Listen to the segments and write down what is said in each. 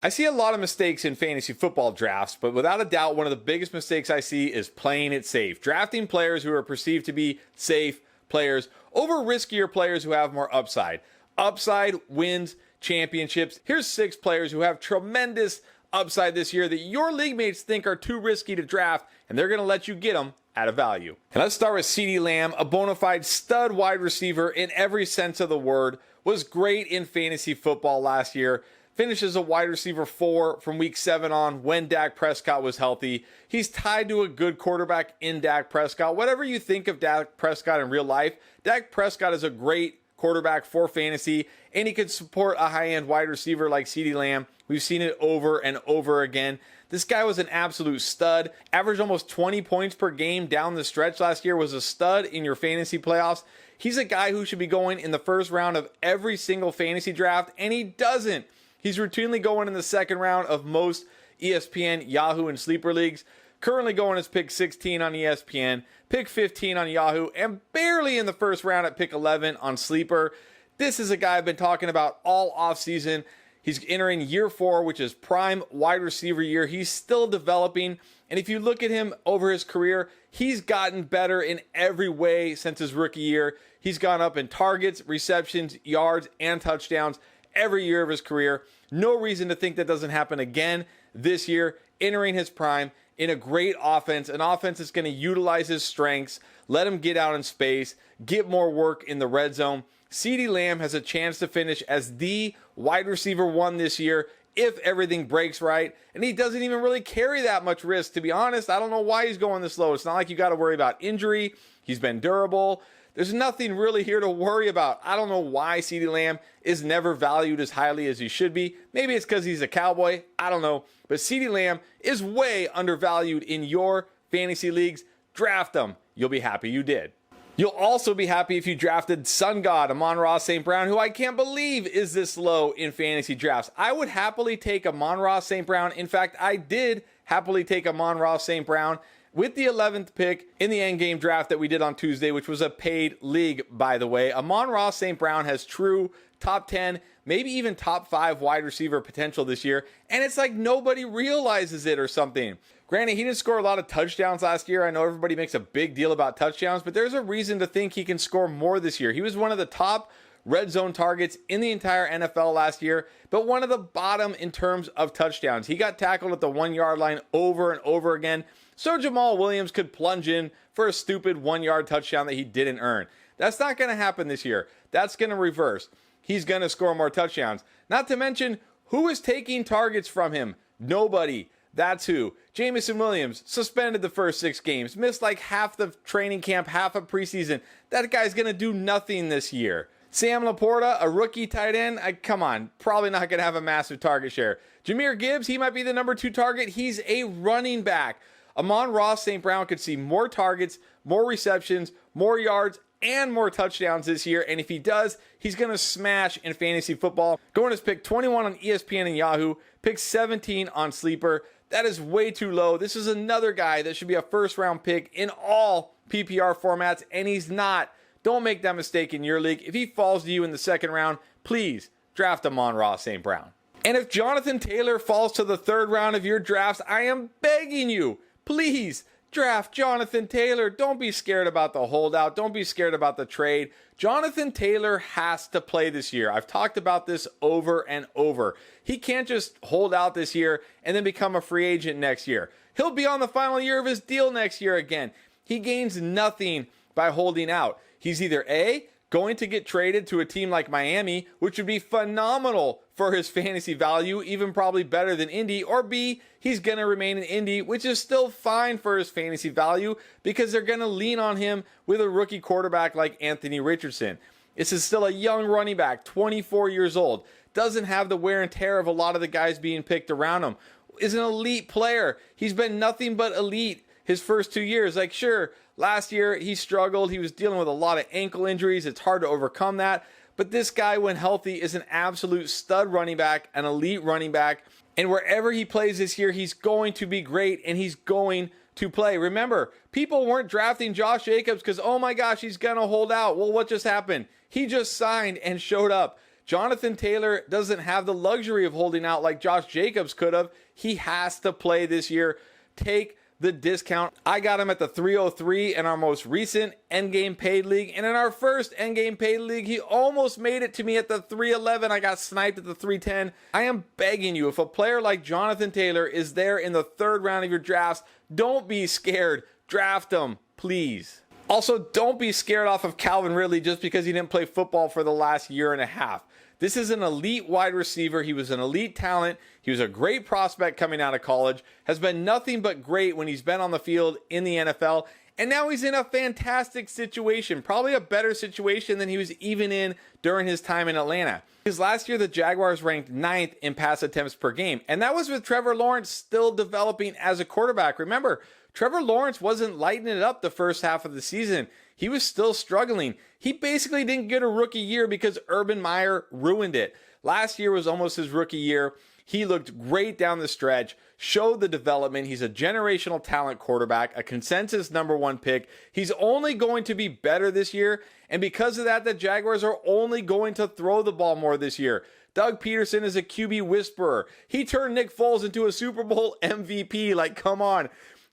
I see a lot of mistakes in fantasy football drafts, but without a doubt, one of the biggest mistakes I see is playing it safe. Drafting players who are perceived to be safe players over riskier players who have more upside. Upside wins championships. Here's 6 players who have tremendous upside this year that your league mates think are too risky to draft, and they're going to let you get them at a value. And let's start with CeeDee Lamb, a bona fide stud wide receiver in every sense of the word. Was great in fantasy football last year. Finishes a wide receiver 4 from week 7 on when Dak Prescott was healthy. He's tied to a good quarterback in Dak Prescott. Whatever you think of Dak Prescott in real life, Dak Prescott is a great quarterback for fantasy, and he could support a high-end wide receiver like CeeDee Lamb. We've seen it over and over again. This guy was an absolute stud. Averaged almost 20 points per game down the stretch last year. Was a stud in your fantasy playoffs. He's a guy who should be going in the first round of every single fantasy draft, and he doesn't. He's routinely going in the second round of most ESPN, Yahoo, and Sleeper leagues. Currently going as pick 16 on ESPN, pick 15 on Yahoo, and barely in the first round at pick 11 on Sleeper. This is a guy I've been talking about all offseason. He's entering year 4, which is prime wide receiver year. He's still developing. And if you look at him over his career, he's gotten better in every way since his rookie year. He's gone up in targets, receptions, yards, and touchdowns every year of his career. No reason to think that doesn't happen again this year, entering his prime in a great offense, an offense that's going to utilize his strengths, let him get out in space, get more work in the red zone. CeeDee Lamb has a chance to finish as the wide receiver 1 this year if everything breaks right, and he doesn't even really carry that much risk. To be honest, I don't know why he's going this low. It's not like you got to worry about injury. He's been durable. There's nothing really here to worry about. I don't know why CeeDee Lamb is never valued as highly as he should be. Maybe it's because he's a Cowboy. I don't know. But CeeDee Lamb is way undervalued in your fantasy leagues. Draft him. You'll be happy you did. You'll also be happy if you drafted Sun God, Amon-Ra St. Brown, who I can't believe is this low in fantasy drafts. I would happily take Amon-Ra St. Brown. In fact, I did happily take Amon-Ra St. Brown with the 11th pick in the Endgame draft that we did on Tuesday, which was a paid league, by the way. Amon-Ra St. Brown has true top 10, maybe even top 5 wide receiver potential this year, and it's like nobody realizes it or something. Granted, he didn't score a lot of touchdowns last year. I know everybody makes a big deal about touchdowns, but there's a reason to think he can score more this year. He was one of the top red zone targets in the entire NFL last year, but one of the bottom in terms of touchdowns. He got tackled at the 1-yard line over and over again, so Jamal Williams could plunge in for a stupid 1-yard touchdown that he didn't earn. That's not going to happen this year. That's going to reverse. He's going to score more touchdowns. Not to mention, who is taking targets from him? Nobody. That's who. Jameson Williams, suspended the first 6 games, missed like half the training camp, half of preseason. That guy's going to do nothing this year. Sam Laporta, a rookie tight end, come on, probably not going to have a massive target share. Jahmyr Gibbs, he might be the number 2 target. He's a running back. Amon-Ra St. Brown could see more targets, more receptions, more yards, and more touchdowns this year. And if he does, he's going to smash in fantasy football. Going as pick 21 on ESPN and Yahoo, pick 17 on Sleeper. That is way too low. This is another guy that should be a first-round pick in all PPR formats, and he's not. Don't make that mistake in your league. If he falls to you in the second round, please draft Amon-Ra St. Brown. And if Jonathan Taylor falls to the 3rd round of your drafts, I am begging you, please draft Jonathan Taylor. Don't be scared about the holdout. Don't be scared about the trade. Jonathan Taylor has to play this year. I've talked about this over and over. He can't just hold out this year and then become a free agent next year. He'll be on the final year of his deal next year again. He gains nothing by holding out. He's either A, going to get traded to a team like Miami, which would be phenomenal for his fantasy value, even probably better than Indy, or B, he's going to remain in Indy, which is still fine for his fantasy value because they're going to lean on him with a rookie quarterback like Anthony Richardson. This is still a young running back, 24 years old, doesn't have the wear and tear of a lot of the guys being picked around him, is an elite player. He's been nothing but elite his first 2 years. Like, sure, last year he struggled. He was dealing with a lot of ankle injuries. It's hard to overcome that. But this guy, when healthy, is an absolute stud running back, an elite running back. And wherever he plays this year, he's going to be great, and he's going to play. Remember, people weren't drafting Josh Jacobs because, oh my gosh, he's going to hold out. Well, what just happened? He just signed and showed up. Jonathan Taylor doesn't have the luxury of holding out like Josh Jacobs could have. He has to play this year. Take the discount. I got him at the 303 in our most recent Endgame paid league. And in our first Endgame paid league, he almost made it to me at the 311. I got sniped at the 310. I am begging you, if a player like Jonathan Taylor is there in the third round of your drafts, don't be scared. Draft him, please. Also, don't be scared off of Calvin Ridley just because he didn't play football for the last year and a half. This is an elite wide receiver. He was an elite talent. He was a great prospect coming out of college. Has been nothing but great when he's been on the field in the NFL. And now he's in a fantastic situation. Probably a better situation than he was even in during his time in Atlanta. Because last year the Jaguars ranked 9th in pass attempts per game. And that was with Trevor Lawrence still developing as a quarterback. Remember, Trevor Lawrence wasn't lighting it up the first half of the season. He was still struggling. He basically didn't get a rookie year because Urban Meyer ruined it. Last year was almost his rookie year. He looked great down the stretch, showed the development. He's a generational talent quarterback, a consensus #1 pick. He's only going to be better this year. And because of that, the Jaguars are only going to throw the ball more this year. Doug Peterson is a QB whisperer. He turned Nick Foles into a Super Bowl MVP. Like, come on.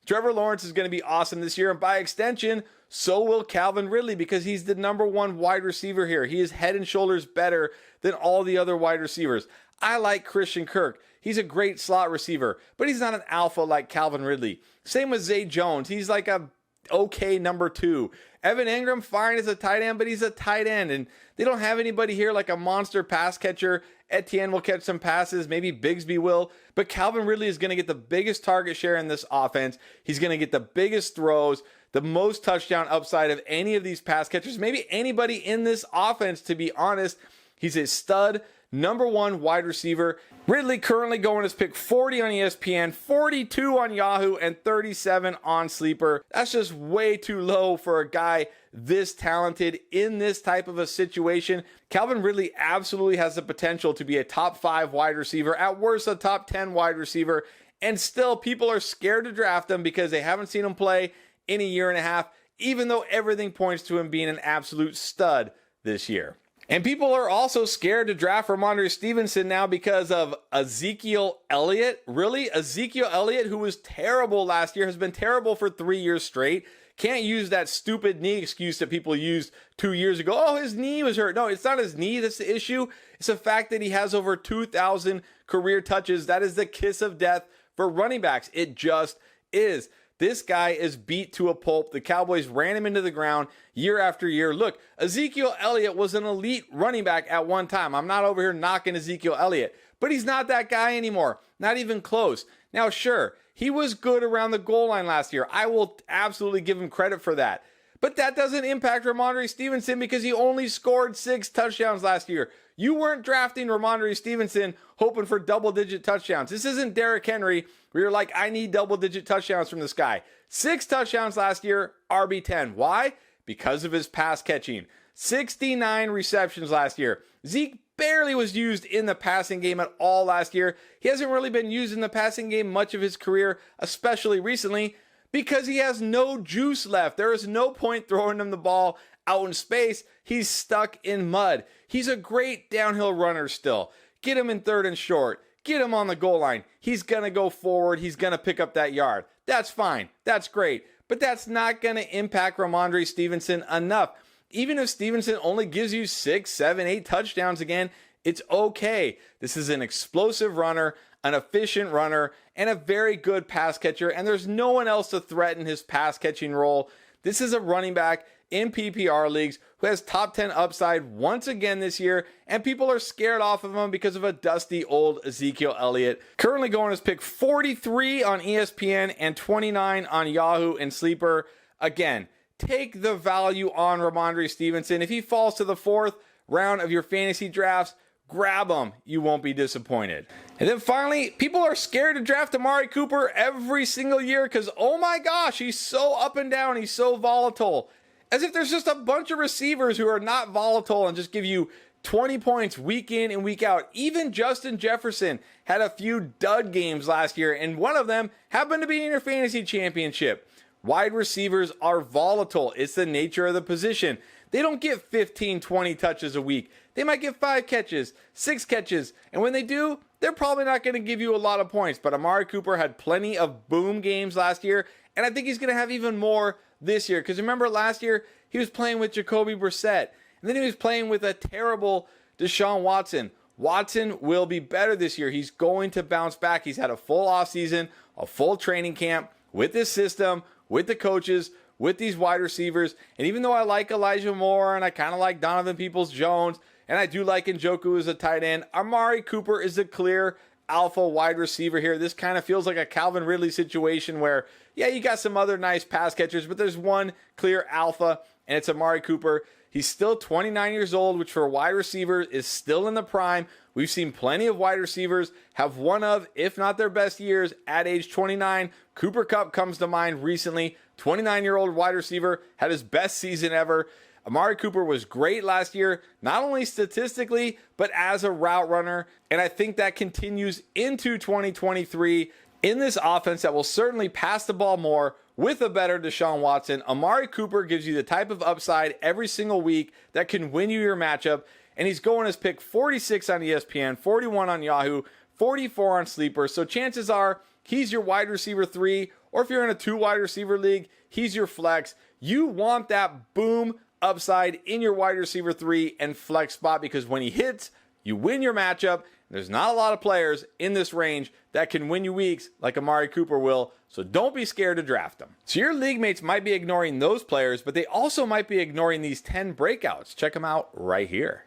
Trevor Lawrence is going to be awesome this year. And by extension, so will Calvin Ridley because he's the #1 wide receiver here. He is head and shoulders better than all the other wide receivers. I like Christian Kirk. He's a great slot receiver, but he's not an alpha like Calvin Ridley. Same with Zay Jones. He's like a okay #2. Evan Engram, fine as a tight end, but he's a tight end. And they don't have anybody here like a monster pass catcher. Etienne will catch some passes. Maybe Bigsby will. But Calvin Ridley is going to get the biggest target share in this offense. He's going to get the biggest throws, the most touchdown upside of any of these pass catchers. Maybe anybody in this offense, to be honest. He's a stud, #1 wide receiver. Ridley currently going as pick 40 on ESPN, 42 on Yahoo, and 37 on Sleeper. That's just way too low for a guy this talented in this type of a situation. Calvin Ridley absolutely has the potential to be a top 5 wide receiver, at worst a top 10 wide receiver, and still people are scared to draft him because they haven't seen him play in a year and a half, even though everything points to him being an absolute stud this year. And people are also scared to draft Rhamondre Stevenson now because of Ezekiel Elliott. Really? Ezekiel Elliott, who was terrible last year, has been terrible for 3 years straight. Can't use that stupid knee excuse that people used 2 years ago. Oh, his knee was hurt. No, it's not his knee that's the issue. It's the fact that he has over 2,000 career touches. That is the kiss of death for running backs. It just is. This guy is beat to a pulp. The Cowboys ran him into the ground year after year. Look, Ezekiel Elliott was an elite running back at one time. I'm not over here knocking Ezekiel Elliott, but he's not that guy anymore. Not even close. Now, sure, he was good around the goal line last year. I will absolutely give him credit for that. But that doesn't impact Rhamondre Stevenson because he only scored 6 touchdowns last year. You weren't drafting Rhamondre Stevenson hoping for double-digit touchdowns. This isn't Derrick Henry where you're like, I need double-digit touchdowns from this guy. 6 touchdowns last year, RB10. Why? Because of his pass catching. 69 receptions last year. Zeke barely was used in the passing game at all last year. He hasn't really been used in the passing game much of his career, especially recently, because he has no juice left. There is no point throwing him the ball out in space. He's stuck in mud. He's a great downhill runner still. Get him in 3rd and short. Get him on the goal line. He's going to go forward. He's going to pick up that yard. That's fine. That's great. But that's not going to impact Rhamondre Stevenson enough. Even if Stevenson only gives you 6, 7, 8 touchdowns again, it's okay. This is an explosive runner, an efficient runner, and a very good pass catcher, and there's no one else to threaten his pass catching role. This is a running back in PPR leagues who has top 10 upside once again this year, and people are scared off of him because of a dusty old Ezekiel Elliott. Currently going as pick 43 on ESPN and 29 on Yahoo and Sleeper. Again, take the value on Rhamondre Stevenson. If he falls to the 4th round of your fantasy drafts, grab him. You won't be disappointed. And then finally, people are scared to draft Amari Cooper every single year because, oh my gosh, he's so up and down. He's so volatile. As if there's just a bunch of receivers who are not volatile and just give you 20 points week in and week out. Even Justin Jefferson had a few dud games last year, and one of them happened to be in your fantasy championship. Wide receivers are volatile. It's the nature of the position. They don't get 15, 20 touches a week. They might get 5 catches, 6 catches, and when they do, they're probably not going to give you a lot of points. But Amari Cooper had plenty of boom games last year, and I think he's going to have even more this year. Because remember, last year, he was playing with Jacoby Brissett, and then he was playing with a terrible Deshaun Watson. Watson will be better this year. He's going to bounce back. He's had a full offseason, a full training camp with this system, with the coaches, with these wide receivers. And even though I like Elijah Moore and I kind of like Donovan Peoples-Jones, and I do like Njoku as a tight end, Amari Cooper is a clear alpha wide receiver here. This kind of feels like a Calvin Ridley situation where, yeah, you got some other nice pass catchers, but there's one clear alpha, and it's Amari Cooper. He's still 29 years old, which for a wide receiver is still in the prime. We've seen plenty of wide receivers have one of, if not their best years, at age 29. Cooper Kupp comes to mind recently. 29-year-old wide receiver, had his best season ever. Amari Cooper was great last year, not only statistically, but as a route runner. And I think that continues into 2023 in this offense that will certainly pass the ball more with a better Deshaun Watson. Amari Cooper gives you the type of upside every single week that can win you your matchup. And he's going as pick 46 on ESPN, 41 on Yahoo, 44 on Sleeper. So chances are he's your wide receiver 3, or if you're in a 2 wide receiver league, he's your flex. You want that boom upside in your wide receiver 3 and flex spot, because when he hits, you win your matchup. There's not a lot of players in this range that can win you weeks like Amari Cooper will, so don't be scared to draft him. So your league mates might be ignoring those players, but they also might be ignoring these 10 breakouts. Check them out right here.